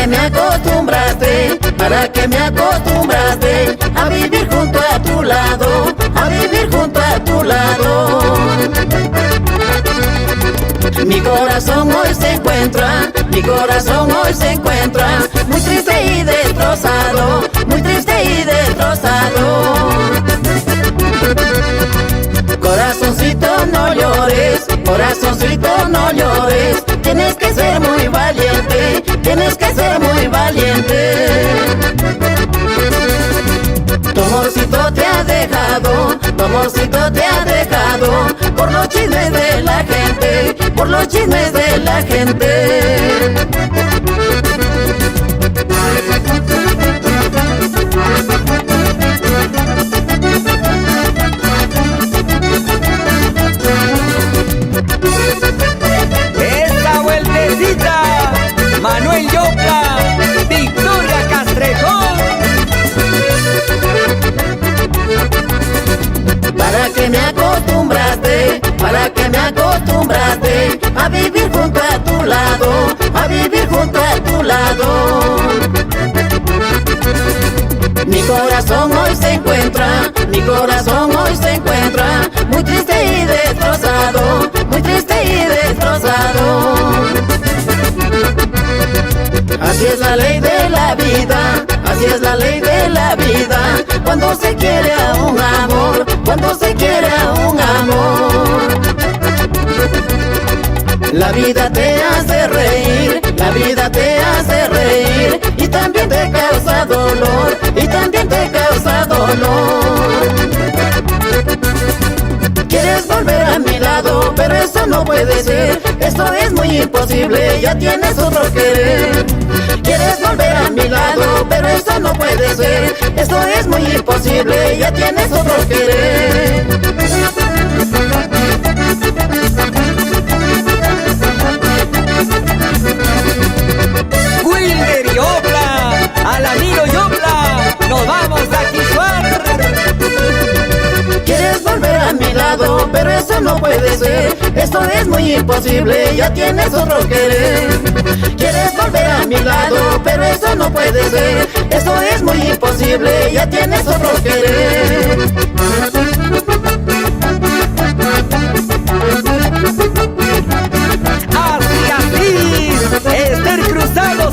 me acostumbraste, para que me acostumbraste a vivir junto a tu lado, a vivir junto a tu lado. Mi corazón hoy se encuentra, mi corazón hoy se encuentra muy triste y destrozado, muy triste y destrozado. Corazoncito no llores, corazoncito no llores, tienes que ser muy valiente, tienes que ser muy valiente. Tu amorcito te ha dejado, tu amorcito te ha dejado por los chismes de la gente, por los chismes de la gente. Esta vueltecita, Manuel Yopla, Victoria Castrejón. Para que me acostumbraste, para que me acostumbraste a vivir junto a tu lado, a vivir junto a tu lado. Mi corazón hoy se encuentra, mi corazón hoy se encuentra muy triste y destrozado, muy triste y destrozado. Así es la ley de la vida, así es la ley de la vida, cuando se quiere a un amor, cuando se quiere a un amor. La vida te hace reír, la vida te hace reír, y también te causa dolor, y también te causa dolor. Quieres volver a mi lado, pero eso no puede ser, esto es muy imposible, ya tienes otro querer. Quieres volver a mi lado, pero eso no puede ser, esto es muy imposible, ya tienes otro querer. Wilder Yopla, Alamiro Yopla, nos vamos a Quishuar. Quieres volver a mi lado, pero eso no puede ser, esto es muy imposible, ya tienes otro querer. Quieres volver a mi lado, pero eso no puede ser, esto es muy imposible, ya tienes otro querer. Así, Esther Cruzado